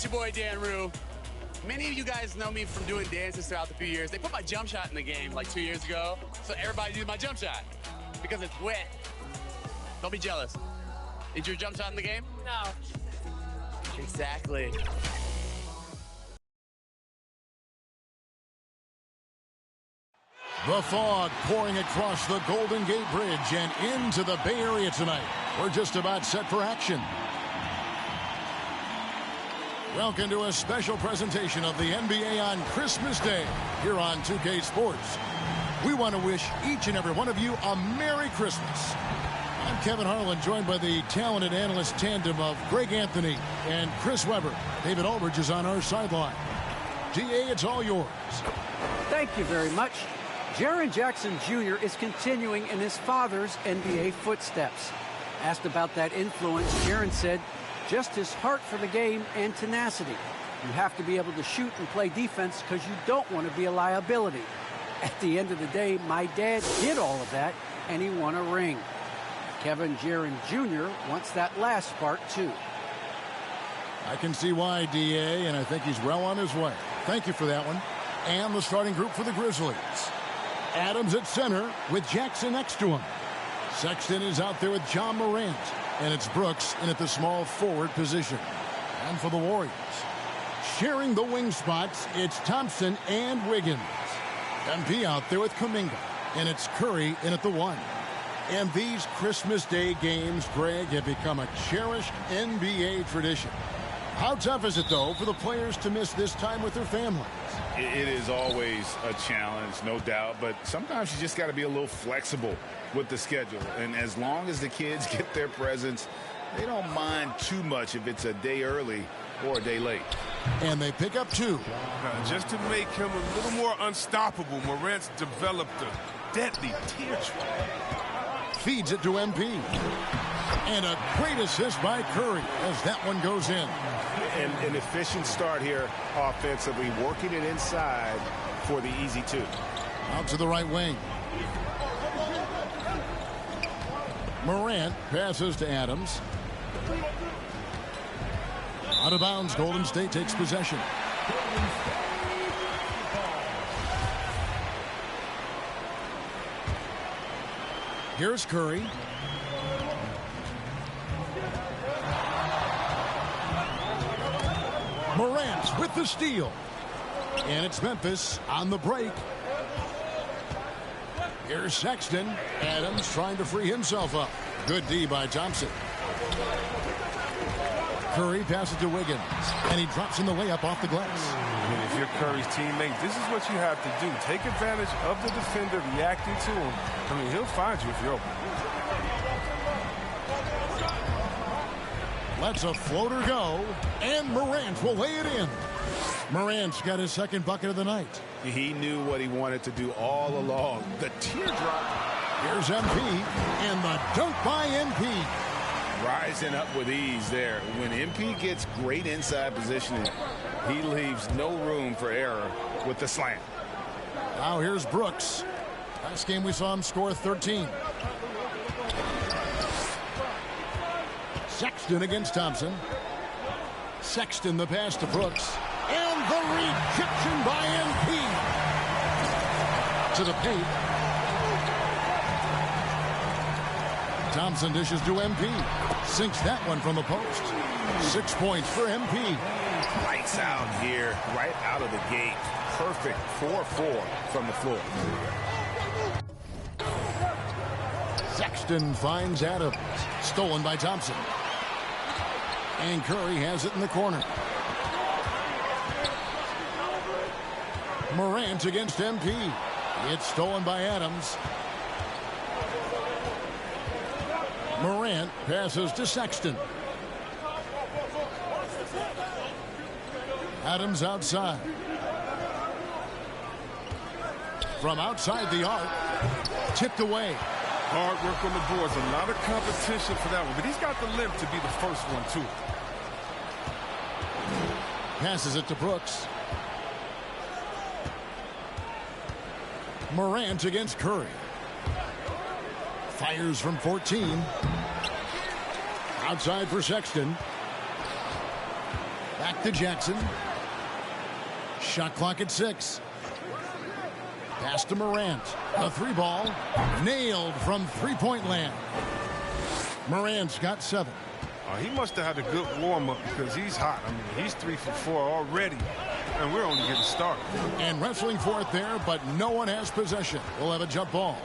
It's your boy, Dan Rue. Many of you guys know me from doing dances throughout the few years. They put my jump shot in the game like 2 years ago, so everybody did my jump shot because it's wet. Don't be jealous. Is your jump shot in the game? No. Exactly. The fog pouring across the Golden Gate Bridge and into the Bay Area tonight. We're just about set for action. Welcome to a special presentation of the NBA on Christmas Day here on 2K Sports. We want to wish each and every one of you a Merry Christmas. I'm Kevin Harlan, joined by the talented analyst tandem of Greg Anthony and Chris Webber. David Aldridge is on our sideline. DA, it's all yours. Thank you very much. Jaren Jackson Jr. is continuing in his father's NBA footsteps. Asked about that influence, Jaren said, just his heart for the game and tenacity. You have to be able to shoot and play defense because you don't want to be a liability. At the end of the day, my dad did all of that, and he won a ring. Kevin Jaren Jr. wants that last part, too. I can see why, DA, and I think he's well on his way. Thank you for that one. And the starting group for the Grizzlies. Adams at center with Jackson next to him. Sexton is out there with John Morant. And it's Brooks in at the small forward position. And for the Warriors, sharing the wing spots, it's Thompson and Wiggins. MP out there with Kuminga. And it's Curry in at the 1. And these Christmas Day games, Greg, have become a cherished NBA tradition. How tough is it, though, for the players to miss this time with their families? It is always a challenge, no doubt, but sometimes you just got to be a little flexible with the schedule. And as long as the kids get their presents, they don't mind too much if it's a day early or a day late. And they pick up 2. Just to make him a little more unstoppable, Morant's developed a deadly teardrop. Feeds it to MP. And a great assist by Curry as that one goes in. An efficient start here offensively, working it inside for the easy 2. Out to the right wing. Morant passes to Adams. Out of bounds, Golden State takes possession. Here's Curry. Morant with the steal. And it's Memphis on the break. Here's Sexton. Adams trying to free himself up. Good D by Thompson. Curry passes to Wiggins. And he drops in the layup off the glass. And if you're Curry's teammate, this is what you have to do. Take advantage of the defender reacting to him. I mean, he'll find you if you're open. Lets a floater go, and Morant will lay it in. Morant's got his second bucket of the night. He knew what he wanted to do all along. The teardrop. Here's MP, and the dunk by MP. Rising up with ease there. When MP gets great inside positioning, he leaves no room for error with the slam. Now here's Brooks. Last game we saw him score 13. Sexton against Thompson. Sexton the pass to Brooks. And the rejection by MP. To the paint. Thompson dishes to MP. Sinks that one from the post. 6 points for MP. Lights out here, right out of the gate. Perfect 4-4 from the floor. Sexton finds Adams. Stolen by Thompson. And Curry has it in the corner. Morant against MP. It's stolen by Adams. Morant passes to Sexton. Adams outside. From outside the arc. Tipped away. Hard work on the boards. A lot of competition for that one. But he's got the limp to be the first one, too. Passes it to Brooks. Morant against Curry. Fires from 14. Outside for Sexton. Back to Jackson. Shot clock at 6. Pass to Morant. A 3-ball. Nailed from three-point land. Morant's got 7. He must have had a good warm-up because he's hot. I mean, he's 3 for 4 already, and we're only getting started. And wrestling for it there, but no one has possession. We'll have a jump ball.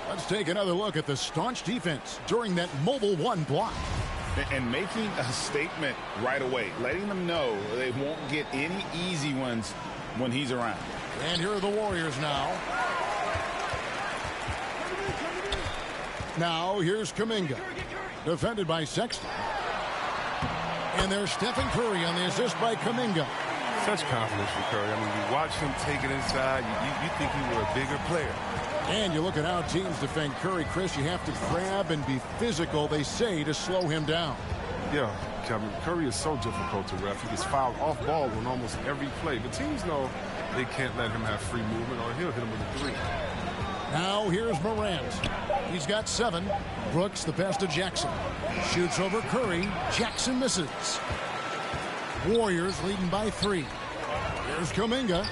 Let's take another look at the staunch defense during that mobile 1 block. And making a statement right away, letting them know they won't get any easy ones when he's around. And here are the Warriors now. Now here's Kuminga. Defended by Sexton. And there's Stephen Curry on the assist by Kuminga. Such confidence for Curry. I mean, you watch him take it inside, you think he were a bigger player. And you look at how teams defend Curry, Chris, you have to grab and be physical, they say, to slow him down. Yeah, Kevin, Curry is so difficult to ref. He gets fouled off ball on almost every play. But teams know they can't let him have free movement or he'll hit him with a 3. Now here's Morant. He's got 7. Brooks, the pass to Jackson. Shoots over Curry. Jackson misses. Warriors leading by 3. Here's Kuminga.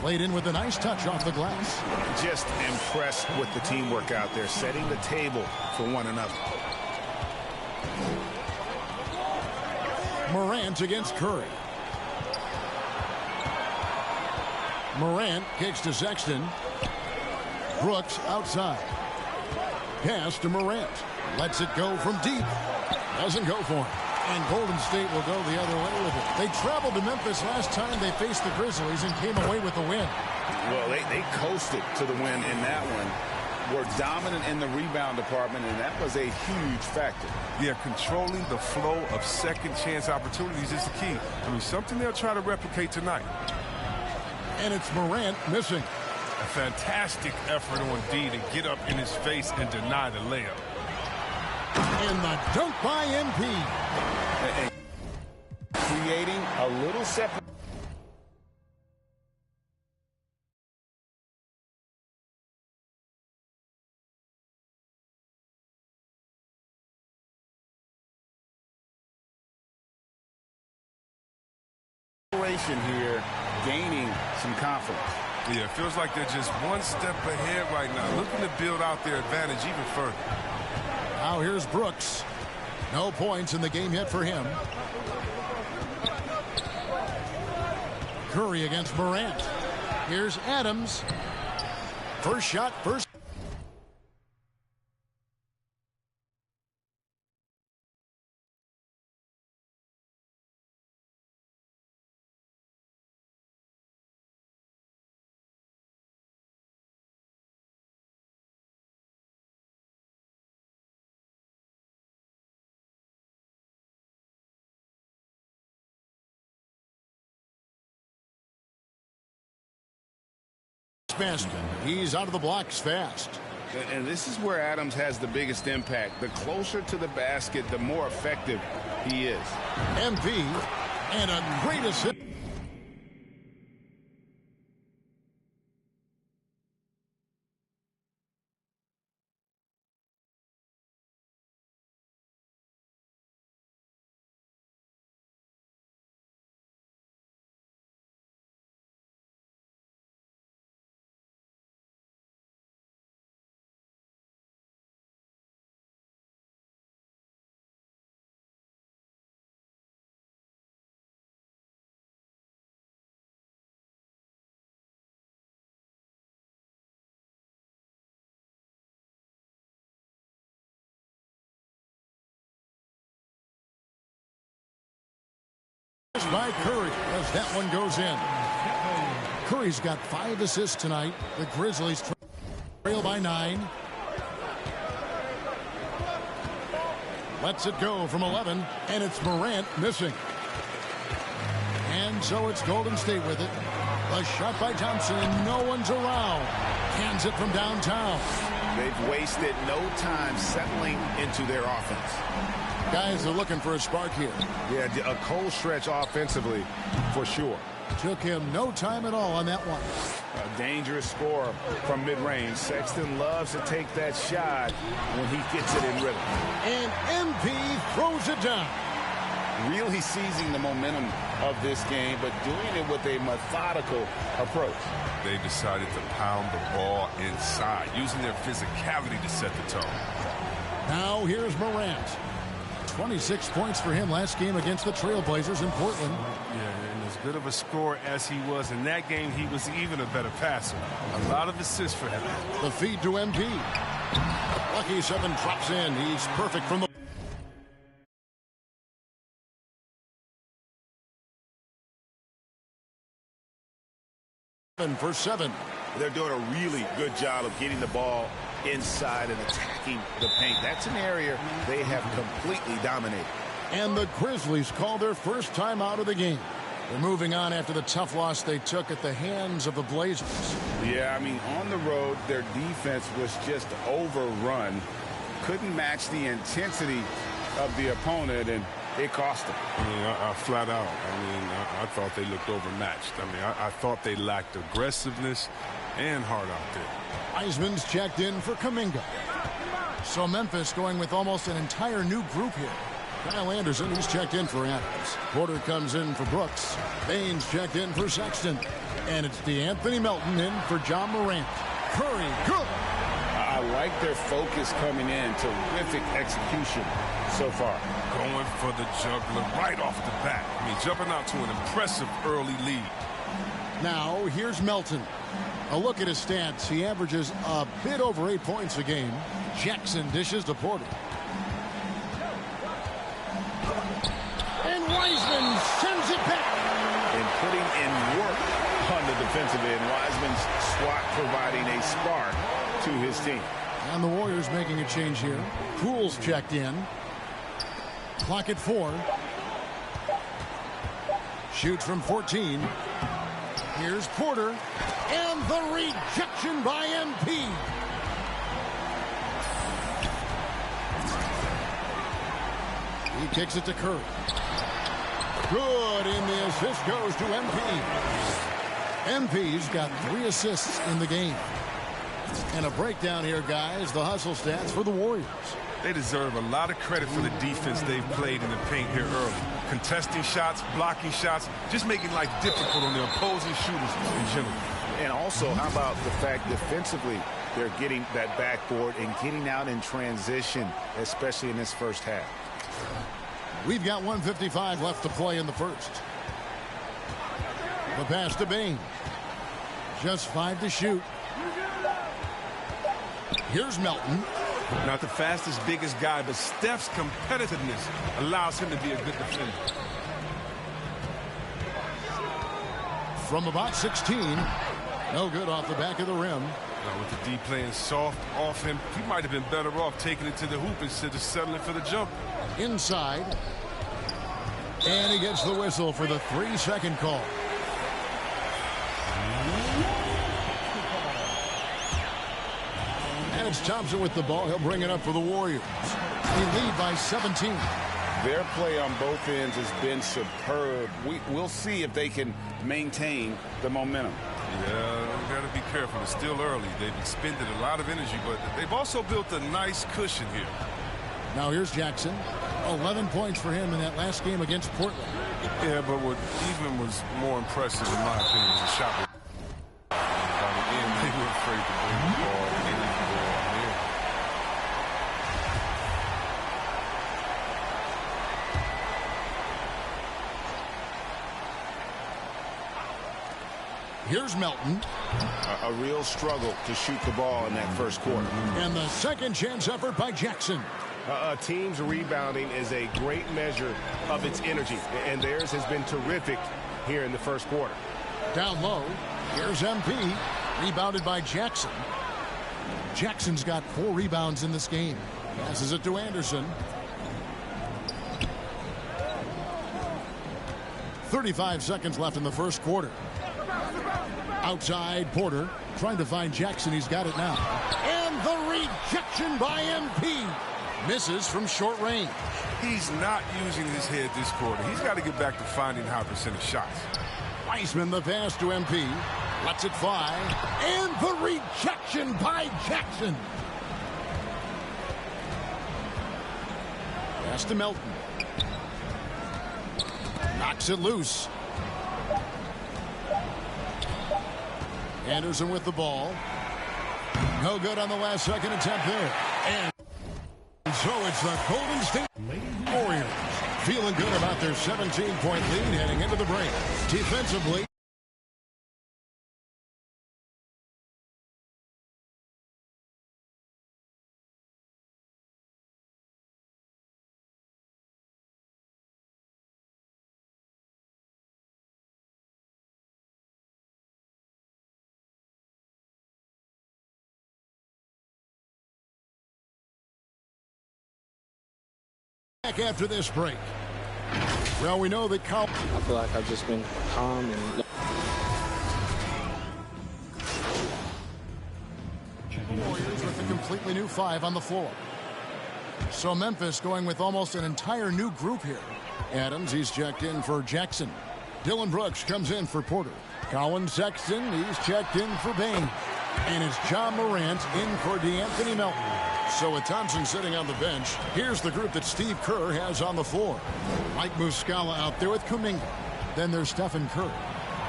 Played in with a nice touch off the glass. Just impressed with the teamwork out there, setting the table for one another. Morant against Curry. Morant kicks to Sexton. Brooks outside. Pass to Morant. Lets it go from deep. Doesn't go for him. And Golden State will go the other way with it. They traveled to Memphis last time they faced the Grizzlies and came away with the win. Well, they coasted to the win in that one. Were dominant in the rebound department, and that was a huge factor. Yeah, controlling the flow of second chance opportunities is the key. I mean, something they'll try to replicate tonight. And it's Morant missing. A fantastic effort on D to get up in his face and deny the layup. And the dunk by MP. Creating a little separation. Here, gaining some confidence. Yeah, it feels like they're just one step ahead right now, looking to build out their advantage even further. Now here's Brooks. No points in the game yet for him. Curry against Morant. Here's Adams. First shot, first. He's out of the blocks fast. And this is where Adams has the biggest impact. The closer to the basket, the more effective he is. MP and a great assist. By Curry as that one goes in. Curry's got 5 assists tonight. The Grizzlies trail by 9. Lets it go from 11, and it's Morant missing. And so it's Golden State with it. A shot by Thompson, and no one's around. Cans it from downtown. They've wasted no time settling into their offense. Guys are looking for a spark here. Yeah, a cold stretch offensively, for sure. Took him no time at all on that one. A dangerous score from mid-range. Sexton loves to take that shot when he gets it in rhythm. And MP throws it down. really seizing the momentum of this game, but doing it with a methodical approach. They decided to pound the ball inside, using their physicality to set the tone. Now here's Morant. 26 points for him last game against the Trailblazers in Portland. Yeah, and as good of a scorer as he was in that game, he was even a better passer. A lot of assists for him. The feed to MP. Lucky 7 drops in. He's perfect from the... for 7. They're doing a really good job of getting the ball inside and attacking the paint. That's an area they have completely dominated. And the Grizzlies call their first time out of the game. They're moving on after the tough loss they took at the hands of the Blazers. Yeah, I mean, on the road, their defense was just overrun. Couldn't match the intensity of the opponent, and it cost them. I mean, flat out. I thought they looked overmatched. I thought they lacked aggressiveness and heart out there. Wiseman's checked in for Kuminga. So Memphis going with almost an entire new group here. Kyle Anderson, he's checked in for Adams. Porter comes in for Brooks. Baines checked in for Sexton. And it's DeAnthony Melton in for John Morant. Curry, good. I like their focus coming in. Terrific execution so far. Going for the juggler right off the bat. I mean, jumping out to an impressive early lead. Now, here's Melton. A look at his stats. He averages a bit over 8 points a game. Jackson dishes to Porter. And Wiseman sends it back. And putting in work on the defensive end. Wiseman's swat providing a spark to his team. And the Warriors making a change here. Poole's checked in. Clock at 4. Shoots from 14. Here's Porter. And the rejection by MP. He kicks it to Curry. Good, and the assist goes to MP. MP's got 3 assists in the game. And a breakdown here, guys. The hustle stats for the Warriors. They deserve a lot of credit for the defense they've played in the paint here early. Contesting shots, blocking shots, just making life difficult on the opposing shooters in general. And also, how about the fact defensively, they're getting that backboard and getting out in transition, especially in this first half. We've got 1:55 left to play in the first. The pass to Baines. Just 5 to shoot. Here's Melton. Not the fastest, biggest guy, but Steph's competitiveness allows him to be a good defender. From about 16. No good off the back of the rim. Now with the D playing soft off him, he might have been better off taking it to the hoop instead of settling for the jump. Inside. And he gets the whistle for the 3-second call. And it's Thompson with the ball. He'll bring it up for the Warriors. They lead by 17. Their play on both ends has been superb. We'll see if they can maintain the momentum. Yeah, we got to be careful. It's still early. They've expended a lot of energy, but they've also built a nice cushion here. Now here's Jackson. 11 points for him in that last game against Portland. Yeah, but what even was more impressive, in my opinion, was the shot. By the end, they were afraid to bring the ball. They didn't go on there. Here's Melton. A real struggle to shoot the ball in that first quarter. And the second chance effort by Jackson. A team's rebounding is a great measure of its energy, and theirs has been terrific here in the first quarter. Down low, here's MP, rebounded by Jackson. Jackson's got 4 rebounds in this game. Passes it to Anderson. 35 seconds left in the first quarter. Outside, Porter trying to find Jackson. He's got it now. And the rejection by MP. Misses from short range. He's not using his head this quarter. He's got to get back to finding high percentage shots. Wiseman the pass to MP. Lets it fly. And the rejection by Jackson. Pass to Melton. Knocks it loose. Anderson with the ball. No good on the last second attempt there. And so it's the Golden State Warriors feeling good about their 17-point lead heading into the break. Defensively. Back after this break. Well, we know that I feel like I've just been calm and Warriors with a completely new 5 on the floor. So Memphis going with almost an entire new group here. Adams, he's checked in for Jackson. Dylan Brooks comes in for Porter. Colin Sexton, he's checked in for Bain. And it's John Morant in for DeAnthony Melton. So with Thompson sitting on the bench, here's the group that Steve Kerr has on the floor. Mike Muscala out there with Kuminga. Then there's Stephen Curry.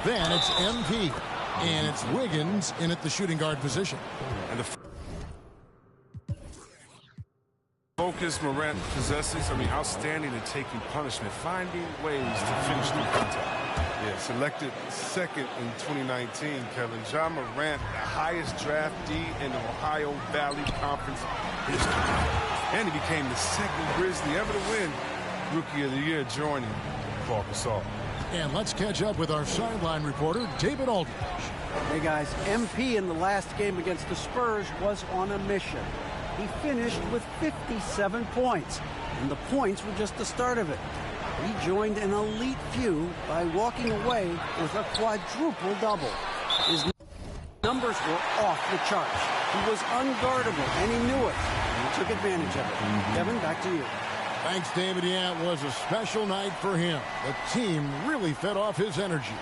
Then it's MP. And it's Wiggins in at the shooting guard position. And the focus Morant possesses, outstanding at taking punishment, finding ways to finish the contact. Yeah, selected second in 2019, Kevin. John Morant, the highest draftee in the Ohio Valley Conference history. And he became the second Grizzly ever to win Rookie of the Year, joining Paul Gasol. And let's catch up with our sideline reporter, David Aldridge. Hey, guys, MP in the last game against the Spurs was on a mission. He finished with 57 points, and the points were just the start of it. He joined an elite few by walking away with a quadruple double. His numbers were off the charts. He was unguardable, and he knew it. And he took advantage of it. Kevin, back to you. Thanks, David. Yeah, it was a special night for him. The team really fed off his energy.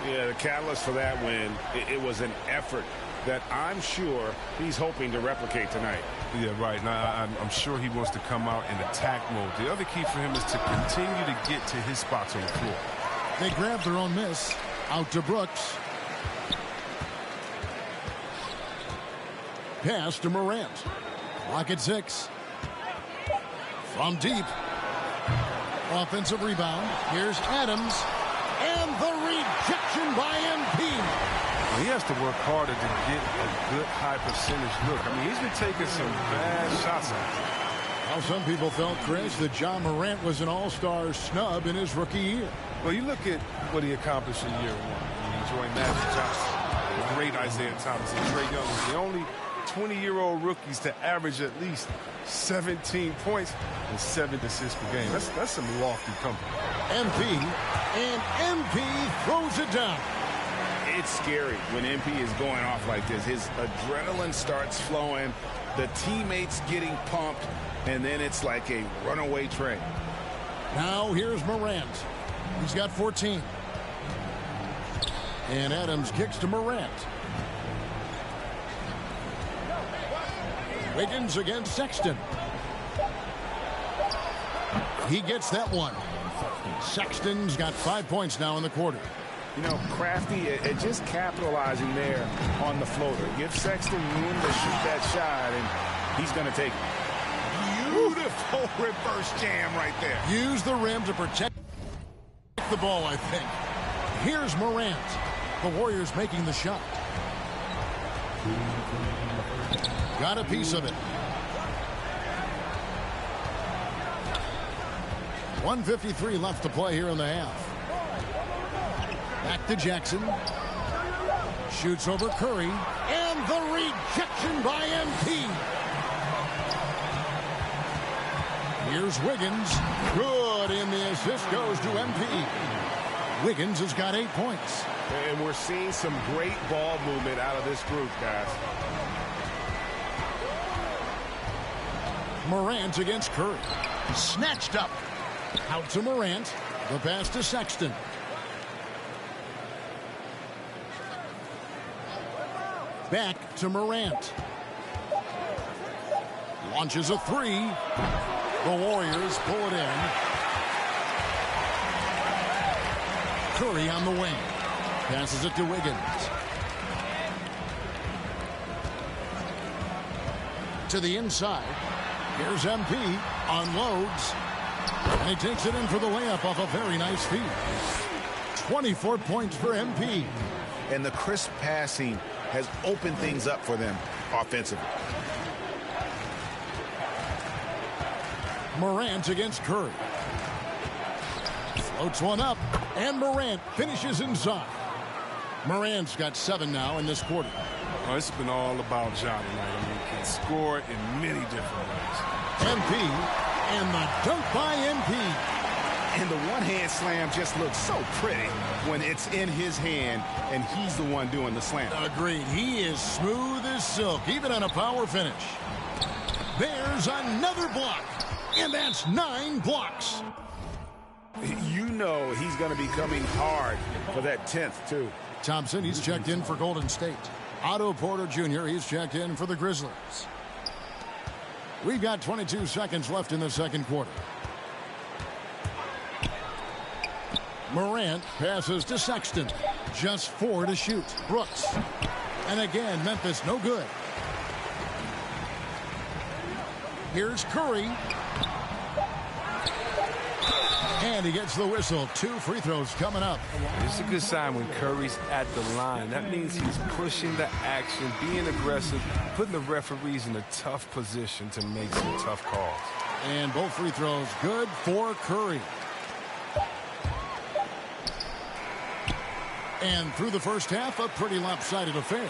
Yeah, the catalyst for that win, it was an effort that I'm sure he's hoping to replicate tonight. Yeah, right. Now, I'm sure he wants to come out in attack mode. The other key for him is to continue to get to his spots on the floor. They grabbed their own miss. Out to Brooks. Pass to Morant. Clock at 6. From deep. Offensive rebound. Here's Adams. And the rejection by MP. He has to work harder to get a good high percentage look. He's been taking some bad shots out there. Well, some people felt, Chris, that John Morant was an all-star snub in his rookie year. Well, you look at what he accomplished in year one. He joined Magic Johnson, the great Isaiah Thomas, and Trae Young was the only 20-year-old rookies to average at least 17 points and 7 assists per game. That's some lofty company. MP throws it down. It's scary when MP is going off like this. His adrenaline starts flowing, the teammates getting pumped, and then it's like a runaway train. Now here's Morant. He's got 14. And Adams kicks to Morant. Wiggins against Sexton. He gets that one. Sexton's got 5 points now in the quarter. You know, crafty at just capitalizing there on the floater. Give Sexton room to shoot that shot, and he's going to take it. Beautiful reverse jam right there. Use the rim to protect the ball, I think. Here's Morant. The Warriors making the shot. Got a piece of it. 1:53 left to play here in the half. Back to Jackson. Shoots over Curry. And the rejection by MP. Here's Wiggins. Good, and the assist goes to MP. Wiggins has got 8 points. And we're seeing some great ball movement out of this group, guys. Morant against Curry. Snatched up. Out to Morant. The pass to Sexton. Back to Morant. Launches a three. The Warriors pull it in. Curry on the wing. Passes it to Wiggins. To the inside. Here's MP. Unloads. And he takes it in for the layup off a very nice feed. 24 points for MP. And the crisp passing has opened things up for them offensively. Morant against Curry. Floats one up, and Morant finishes inside. Morant's got 7 now in this quarter. Oh, it's been all about Ja tonight. I mean, he can score in many different ways. MP, and the dunk by MP. And the one-hand slam just looks so pretty when it's in his hand, and he's the one doing the slam. Agreed. He is smooth as silk, even on a power finish. There's another block, and that's 9 blocks. You know he's going to be coming hard for that 10th, too. Thompson, he's checked in for Golden State. Otto Porter Jr., he's checked in for the Grizzlies. We've got 22 seconds left in the second quarter. Morant passes to Sexton. Just 4 to shoot. Brooks. And again, Memphis no good. Here's Curry. And he gets the whistle. 2 free throws coming up. It's a good sign when Curry's at the line. That means he's pushing the action, being aggressive, putting the referees in a tough position to make some tough calls. And both free throws good for Curry. And through the first half, a pretty lopsided affair.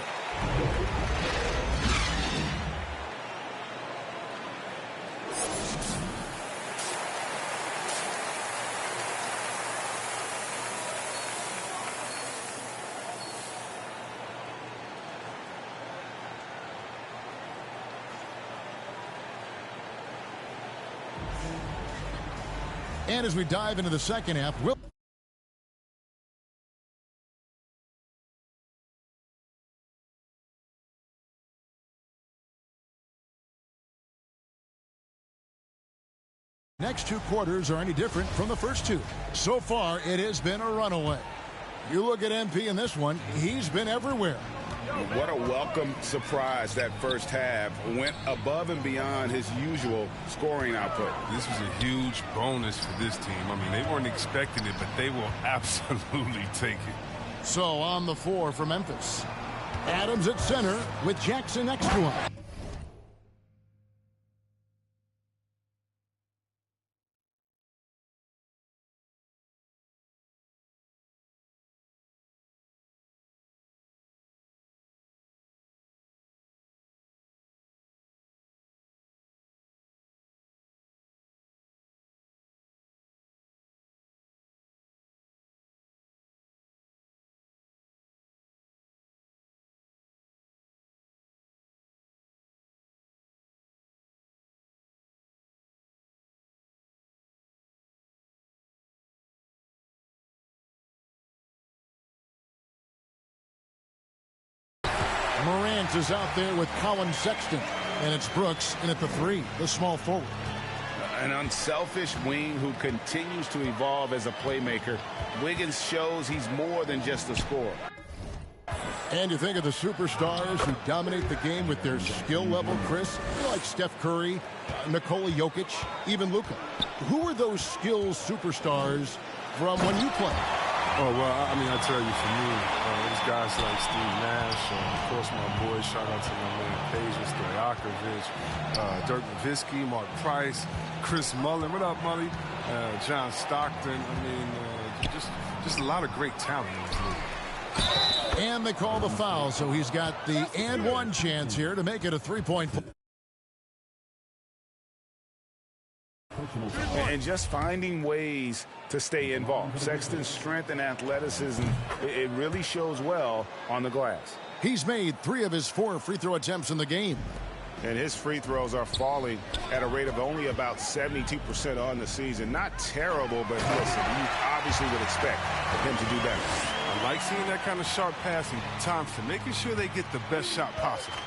And as we dive into the second half, we'll next 2 quarters are any different from the first 2. So far, it has been a runaway. You look at MP in this one, he's been everywhere. What a welcome surprise that first half. Went above and beyond his usual scoring output. This was a huge bonus for this team. I mean, they weren't expecting it, but they will absolutely take it. So on the floor for Memphis. Adams at center with Jackson next to him. Morant is out there with Colin Sexton. And it's Brooks in at the 3, the small forward. An unselfish wing who continues to evolve as a playmaker. Wiggins shows he's more than just a scorer. And you think of the superstars who dominate the game with their skill level, Chris, like Steph Curry, Nikola Jokic, even Luka. Who are those skills superstars from when you played? Oh, well, I mean, I tell you, for me, there's guys like Steve Nash, of course, my boys, shout out to my man Peja Stojakovic, Dirk Nowitzki, Mark Price, Chris Mullin. What up, Mully? John Stockton. I mean, just a lot of great talent in this league. And they call the foul, so he's got the and one chance here to make it a 3-point. And just finding ways to stay involved. Sexton's strength and athleticism, it really shows well on the glass. He's made 3 of his 4 free throw attempts in the game. And his free throws are falling at a rate of only about 72% on the season. Not terrible, but listen, you obviously would expect him to do better. I like seeing that kind of sharp passing. Thompson, making sure they get the best shot possible.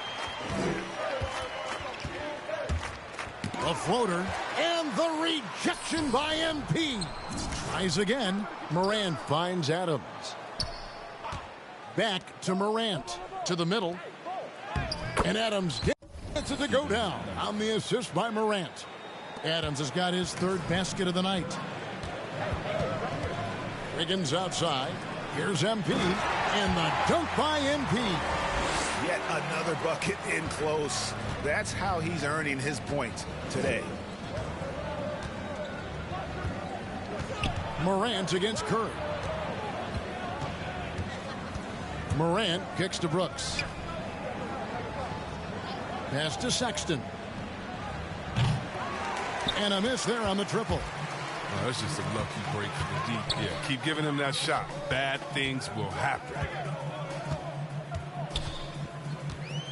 A floater, and the rejection by MP. Tries again. Morant finds Adams. Back to Morant. To the middle. And Adams gets it to go down on the assist by Morant. Adams has got his third basket of the night. Wiggins outside. Here's MP. And the dunk by MP. Yet another bucket in close. That's how he's earning his points today. Morant against Curry. Morant kicks to Brooks. Pass to Sexton. And a miss there on the triple. Oh, that's just a lucky break for the deep. Yeah, keep giving him that shot. Bad things will happen.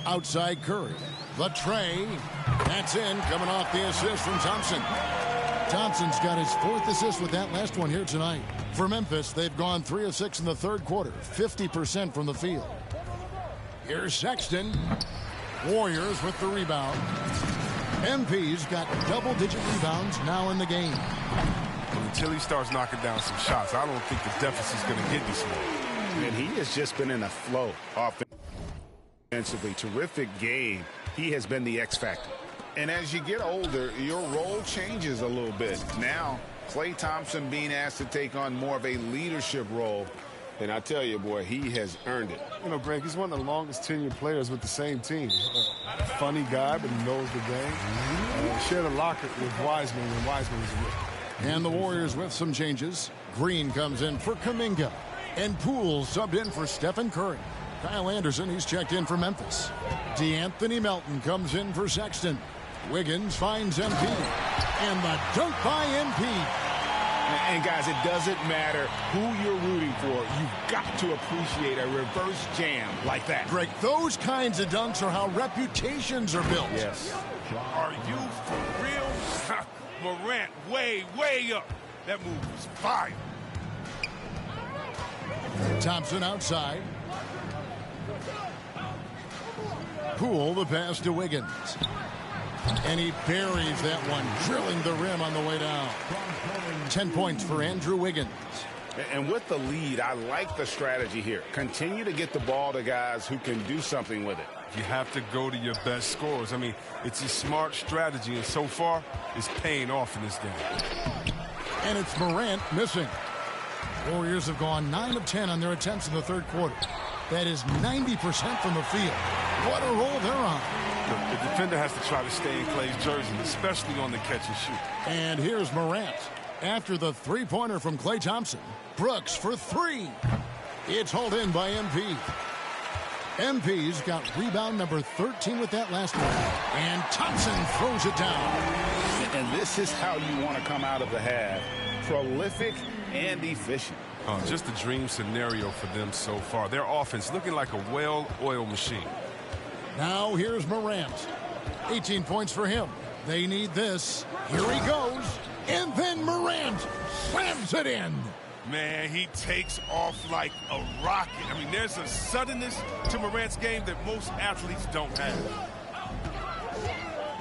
Outside Curry. The tray. That's in, coming off the assist from Thompson. Thompson's got his fourth assist with that last one here tonight. For Memphis, they've gone 3 of 6 in the third quarter, 50% from the field. Here's Sexton. Warriors with the rebound. MP's got double-digit rebounds now in the game. Until he starts knocking down some shots, I don't think the deficit's going to get this one. And he has just been in a flow offensively. Terrific game. He has been the X factor. And as you get older, your role changes a little bit. Now, Klay Thompson being asked to take on more of a leadership role. And I tell you, boy, he has earned it. You know, Greg, he's one of the longest tenured players with the same team. Funny guy, but he knows the game. Shared a locker with Wiseman when Wiseman was a rookie. And the Warriors with some changes. Green comes in for Kuminga. And Poole subbed in for Stephen Curry. Kyle Anderson, he's checked in for Memphis. DeAnthony Melton comes in for Sexton. Wiggins finds MP. And the dunk by MP. And guys, it doesn't matter who you're rooting for. You've got to appreciate a reverse jam like that. Greg, those kinds of dunks are how reputations are built. Yes. Are you for real? Morant way, way up. That move was fire. Thompson outside. Poole the pass to Wiggins. And he buries that one, drilling the rim on the way down. 10 points for Andrew Wiggins. And with the lead, I like the strategy here. Continue to get the ball to guys who can do something with it. You have to go to your best scorers. I mean, it's a smart strategy, and so far, it's paying off in this game. And it's Morant missing. Warriors have gone 9 of 10 on their attempts in the third quarter. That is 90% from the field. What a roll they're on. The defender has to try to stay in Klay's jersey, especially on the catch and shoot. And here's Morant. After the three-pointer from Klay Thompson, Brooks for three. It's hauled in by MP. MP's got rebound number 13 with that last one. And Thompson throws it down. And this is how you want to come out of the half. Prolific and efficient. Just a dream scenario for them so far. Their offense looking like a well-oiled machine. Now here's Morant. 18 points for him. They need this. Here he goes. And then Morant slams it in. Man, he takes off like a rocket. I mean, there's a suddenness to Morant's game that most athletes don't have.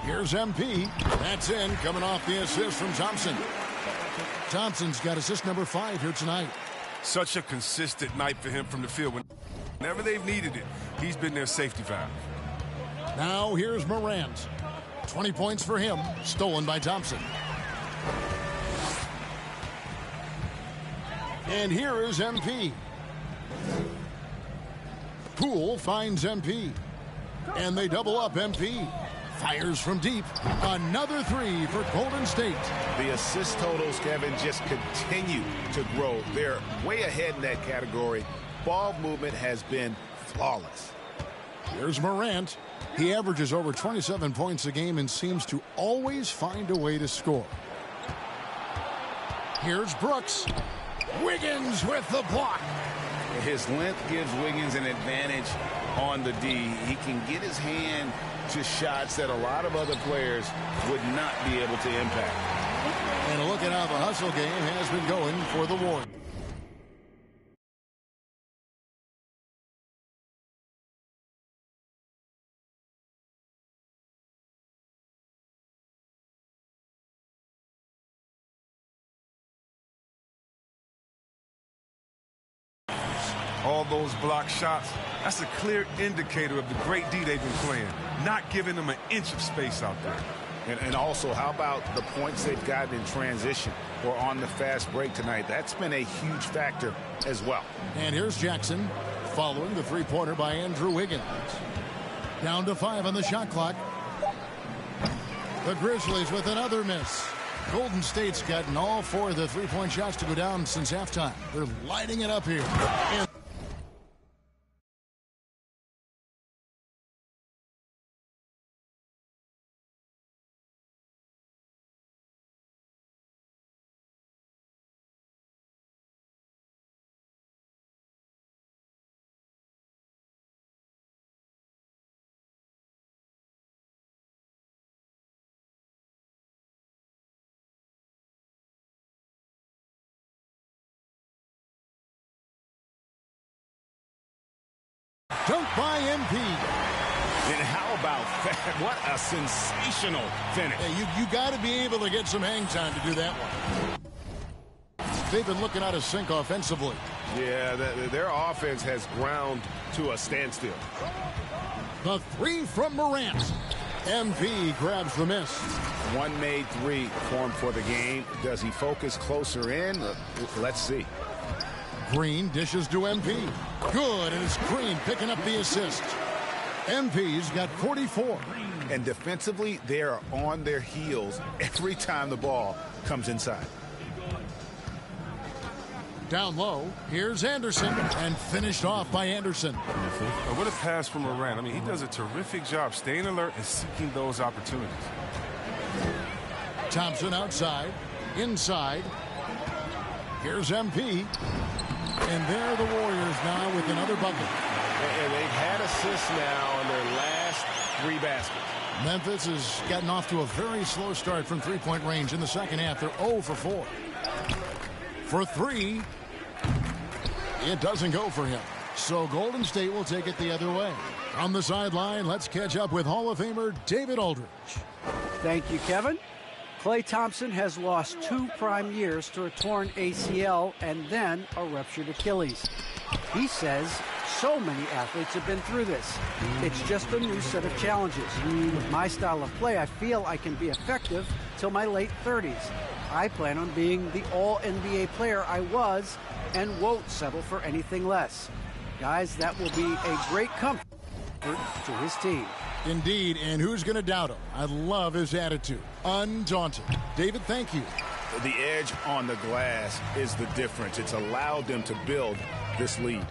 Here's MP. That's in, coming off the assist from Thompson. Thompson's got assist number 5 here tonight. Such a consistent night for him from the field. Whenever they've needed it, he's been their safety valve. Now here's Morant. 20 points for him, stolen by Thompson. And here is MP. Poole finds MP. And they double up MP. Fires from deep. Another three for Golden State. The assist totals, Kevin, just continue to grow. They're way ahead in that category. Ball movement has been flawless. Here's Morant. He averages over 27 points a game and seems to always find a way to score. Here's Brooks. Wiggins with the block. His length gives Wiggins an advantage on the D. He can get his hand to shots that a lot of other players would not be able to impact. And look at how the hustle game has been going for the Warriors. All those block shots, that's a clear indicator of the great D they've been playing, not giving them an inch of space out there. And also, how about the points they've gotten in transition or on the fast break tonight? That's been a huge factor as well. And here's Jackson following the three-pointer by Andrew Wiggins. Down to 5 on the shot clock. The Grizzlies with another miss. Golden State's gotten all 4 of the three-point shots to go down since halftime. They're lighting it up here. And dunk by MP. And how about that? What a sensational finish. Hey, you got to be able to get some hang time to do that one. They've been looking out of sync offensively. Yeah, their offense has ground to a standstill. The three from Morant. MP grabs the miss. One made three formed for the game. Does he focus closer in? Let's see. Green dishes to MP. Good, and it's Green picking up the assist. MP's got 44. And defensively, they are on their heels every time the ball comes inside. Down low, here's Anderson, and finished off by Anderson. What a pass from Morant. I mean, he does a terrific job staying alert and seeking those opportunities. Thompson outside, inside. Here's MP. And there are the Warriors now with another bucket. And they've had assists now on their last 3 baskets. Memphis has gotten off to a very slow start from three-point range in the second half. They're 0 for 4. For 3, it doesn't go for him. So Golden State will take it the other way. On the sideline, let's catch up with Hall of Famer David Aldridge. Thank you, Kevin. Klay Thompson has lost 2 prime years to a torn ACL and then a ruptured Achilles. He says so many athletes have been through this. It's just a new set of challenges. With my style of play, I feel I can be effective till my late 30s. I plan on being the all-NBA player I was and won't settle for anything less. Guys, that will be a great comfort to his team. Indeed, and who's going to doubt him? I love his attitude. Undaunted. David, thank you. The edge on the glass is the difference. It's allowed them to build this lead.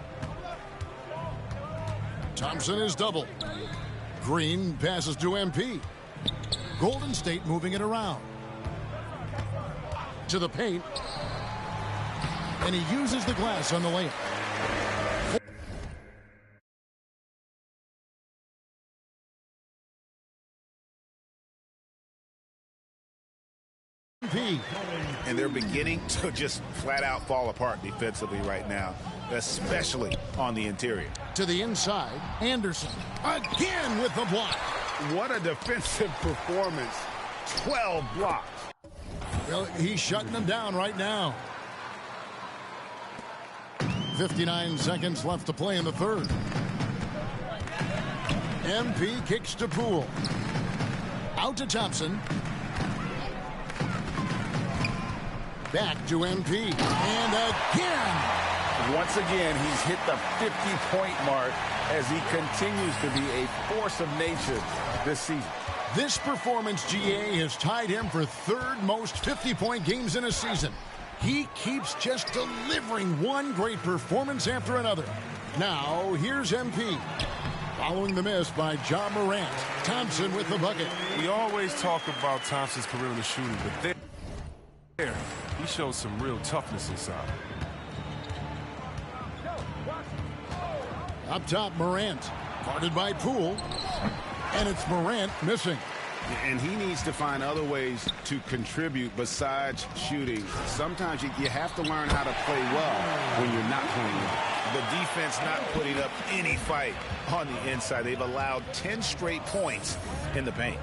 Thompson is double. Green passes to MP. Golden State moving it around. To the paint. And he uses the glass on the layup. And they're beginning to just flat out fall apart defensively right now, especially on the interior. To the inside, Anderson again with the block. What a defensive performance. 12 blocks. Well, he's shutting them down right now. 59 seconds left to play in the third. MP kicks to Poole. Out to Thompson. Back to MP. And again. Once again, he's hit the 50-point mark as he continues to be a force of nature this season. This performance, GA, has tied him for third most 50-point games in a season. He keeps just delivering one great performance after another. Now, here's MP. Following the miss by John Morant. Thompson with the bucket. We always talk about Thompson's perimeter shooting, but there he shows some real toughness inside. Up top, Morant. Guarded by Poole. And it's Morant missing. And he needs to find other ways to contribute besides shooting. Sometimes you have to learn how to play well when you're not playing well. The defense not putting up any fight on the inside. They've allowed 10 straight points in the paint.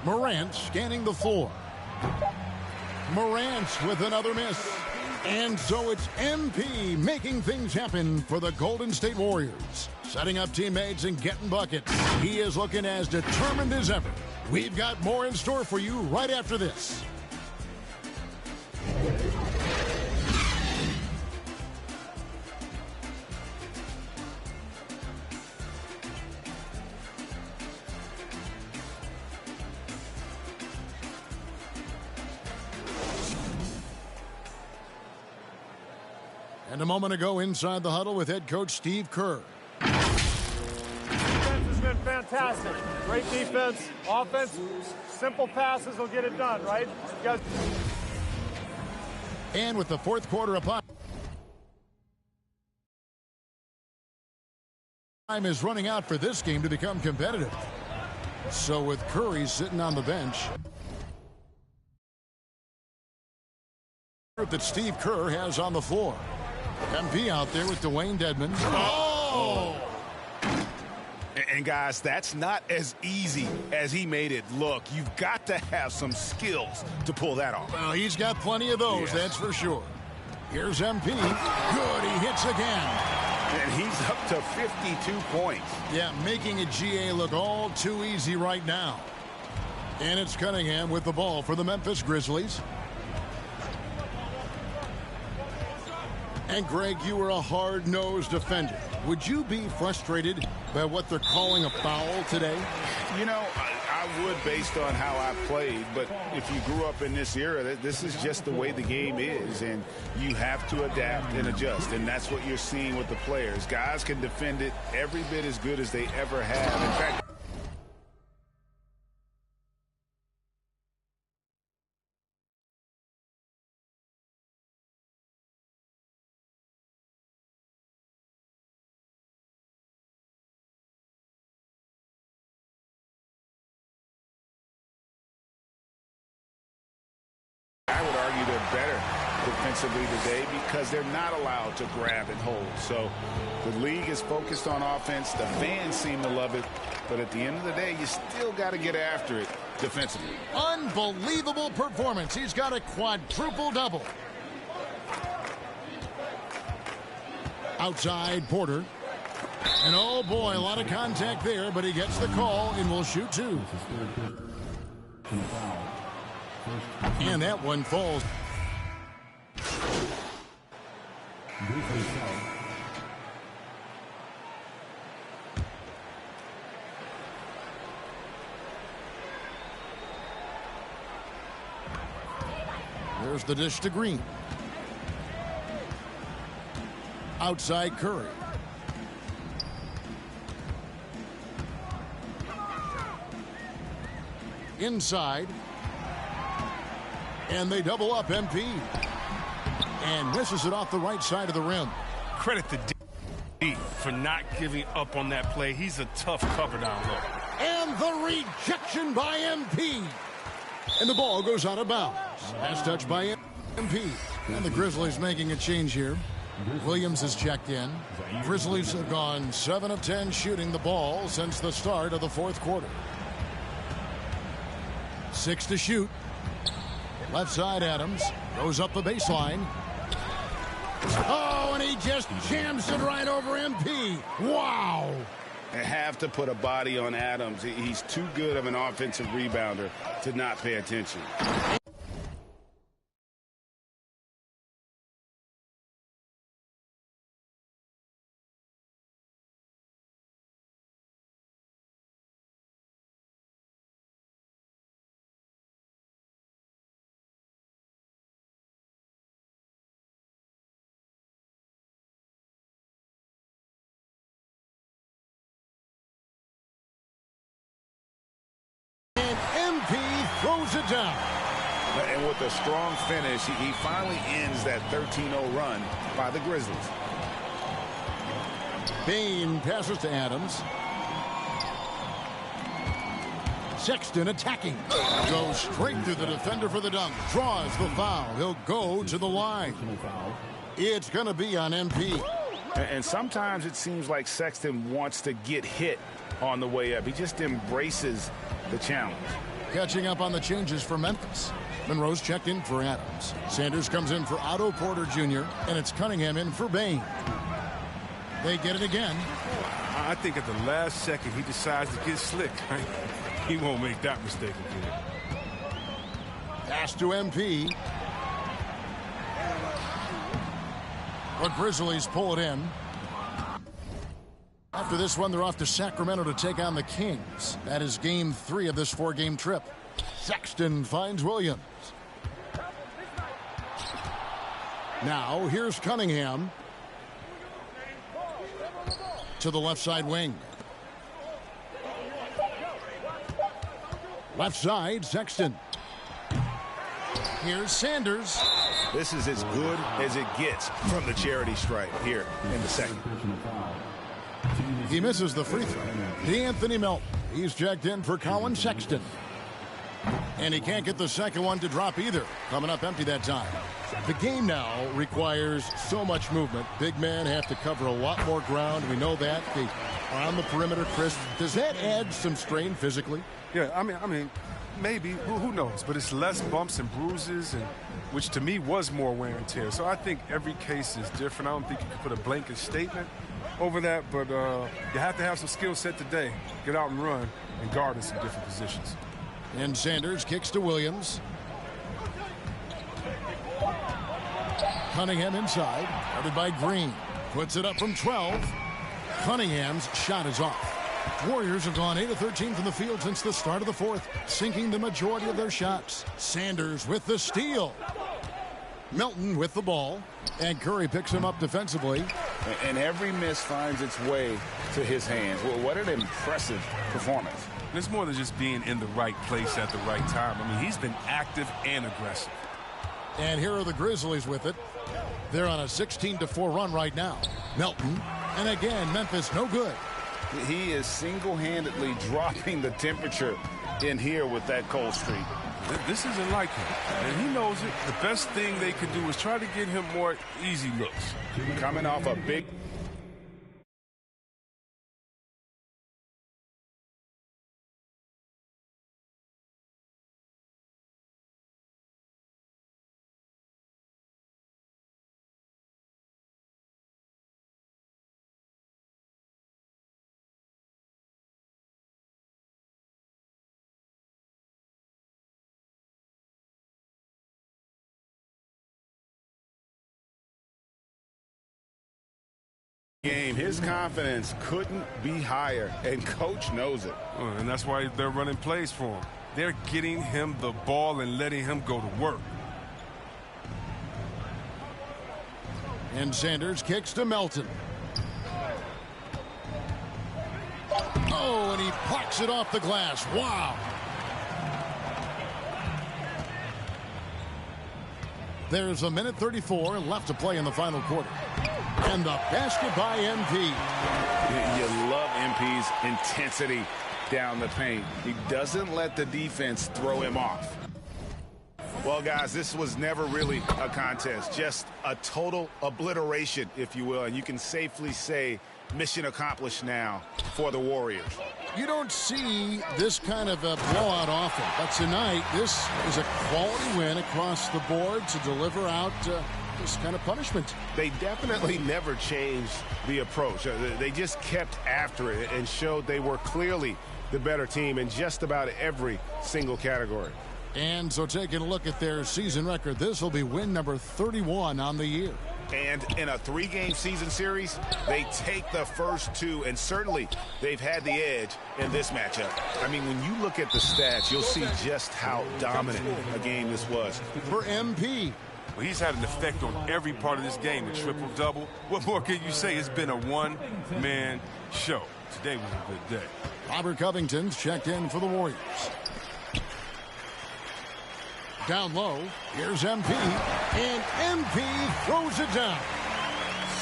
Morant scanning the floor. Morant with another miss. And so it's MP making things happen for the Golden State Warriors. Setting up teammates and getting buckets. He is looking as determined as ever. We've got more in store for you right after this. And a moment ago, inside the huddle with head coach Steve Kerr. Defense has been fantastic. Great defense, offense, simple passes will get it done, right? You guys. And with the fourth quarter upon, time is running out for this game to become competitive. So with Curry sitting on the bench, that Steve Kerr has on the floor. MP out there with Dwayne Dedmon. Oh! And guys, that's not as easy as he made it look. You've got to have some skills to pull that off. Well, he's got plenty of those, that's for sure. Here's MP. Good, he hits again. And he's up to 52 points. Yeah, making a GA look all too easy right now. And it's Cunningham with the ball for the Memphis Grizzlies. And Greg, you were a hard-nosed defender. Would you be frustrated by what they're calling a foul today? You know, I would based on how I played, but if you grew up in this era, this is just the way the game is, and you have to adapt and adjust, and that's what you're seeing with the players. Guys can defend it every bit as good as they ever have. In fact, I would argue they're better defensively today because they're not allowed to grab and hold. So the league is focused on offense. The fans seem to love it. But at the end of the day, you still got to get after it defensively. Unbelievable performance. He's got a quadruple-double. Outside, Porter. And oh boy, a lot of contact there, but he gets the call and will shoot two. And that one falls. There's the dish to Green. Outside Curry. Inside. And they double up MP. And misses it off the right side of the rim. Credit to D for not giving up on that play. He's a tough cover down low. And the rejection by MP. And the ball goes out of bounds. Pass touch by MP. And the Grizzlies making a change here. Williams has checked in. Grizzlies have gone 7 of 10 shooting the ball since the start of the fourth quarter. 6 to shoot. Left side Adams goes up the baseline. Oh, and he just jams it right over MP. Wow. They have to put a body on Adams. He's too good of an offensive rebounder to not pay attention. Throws it down. And with a strong finish, he finally ends that 13-0 run by the Grizzlies. Bain passes to Adams. Sexton attacking. Goes straight through the defender for the dunk. Draws the foul. He'll go to the line. It's going to be on MP. And sometimes it seems like Sexton wants to get hit on the way up. He just embraces the challenge. catching up on the changes for Memphis. Monroe's checked in for Adams. Sanders comes in for Otto Porter Jr., and it's Cunningham in for Bain. They get it again. I think at the last second he decides to get slick. He won't make that mistake again. Pass to MP. The Grizzlies pull it in. After this one, they're off to Sacramento to take on the Kings. That is game 3 of this 4-game trip. Sexton finds Williams. Now, here's Cunningham. To the left side wing. Left side, Sexton. Here's Sanders. This is as good as it gets from the charity stripe here in the second. He misses the free throw. DeAnthony Melton. He's checked in for Colin Sexton. And he can't get the second one to drop either. Coming up empty that time. The game now requires so much movement. Big men have to cover a lot more ground. We know that. They are on the perimeter, Chris. Does that add some strain physically? Yeah, I mean, maybe. Who knows? But it's less bumps and bruises, and which to me was more wear and tear. So I think every case is different. I don't think you can put a blanket statement over that, but you have to have some skill set today. Get out and run and guard in some different positions. And Sanders kicks to Williams. Cunningham inside, guarded by Green. Puts it up from 12. Cunningham's shot is off. Warriors have gone 8 of 13 from the field since the start of the fourth, sinking the majority of their shots. Sanders with the steal. Melton with the ball, and Curry picks him up defensively. And every miss finds its way to his hands. Well, what an impressive performance. It's more than just being in the right place at the right time. I mean, he's been active and aggressive. And here are the Grizzlies with it. They're on a 16-4 run right now. Melton, and again, Memphis no good. He is single-handedly dropping the temperature in here with that cold streak. This isn't like him, and he knows it. The best thing they could do is try to get him more easy looks. Coming off a big... game. His confidence couldn't be higher, and coach knows it. And that's why they're running plays for him. They're getting him the ball and letting him go to work. And Sanders kicks to Melton. Oh, and he parks it off the glass. Wow. There's a minute 34 left to play in the final quarter. And the basket by MP. You love MP's intensity down the paint. He doesn't let the defense throw him off. Well, guys, this was never really a contest, just a total obliteration, if you will. And you can safely say mission accomplished now for the Warriors. You don't see this kind of a blowout often, but tonight this is a quality win across the board to deliver out this kind of punishment. They definitely never changed the approach. They just kept after it and showed they were clearly the better team in just about every single category. And so taking a look at their season record, this will be win number 31 on the year. And in a 3-game season series, they take the first 2, and certainly they've had the edge in this matchup. I mean, when you look at the stats, you'll see just how dominant a game this was. For MP. Well, he's had an effect on every part of this game, a triple-double. What more can you say? It's been a one-man show. Today was a good day. Robert Covington's checked in for the Warriors. Down low, here's MP, and MP throws it down.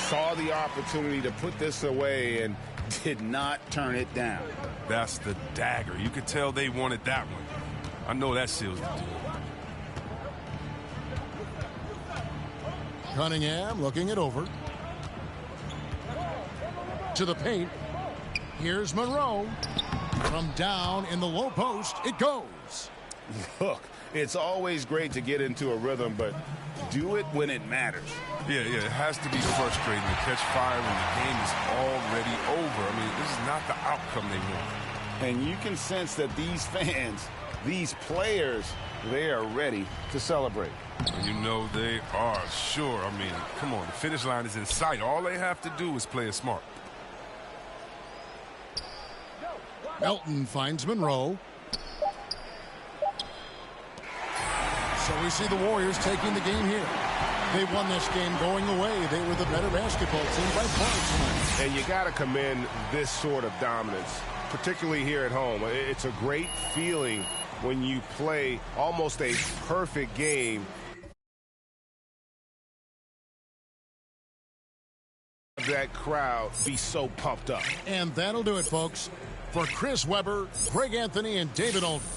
Saw the opportunity to put this away and did not turn it down. That's the dagger. You could tell they wanted that one. I know that seals the deal. Cunningham looking it over. To the paint. Here's Monroe. From down in the low post, it goes. Look, it's always great to get into a rhythm, but do it when it matters. Yeah, it has to be frustrating to catch fire when the game is already over. I mean, this is not the outcome they want. And you can sense that these fans, these players, they are ready to celebrate. And you know they are, sure. I mean, come on, the finish line is in sight. All they have to do is play it smart. Melton finds Monroe. So we see the Warriors taking the game here. They won this game going away. They were the better basketball team by far tonight. And you got to commend this sort of dominance, particularly here at home. It's a great feeling when you play almost a perfect game. That crowd be so pumped up. And that'll do it, folks. For Chris Webber, Greg Anthony, and David Olden,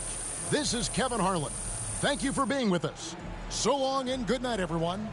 this is Kevin Harlan. Thank you for being with us. So long and good night, everyone.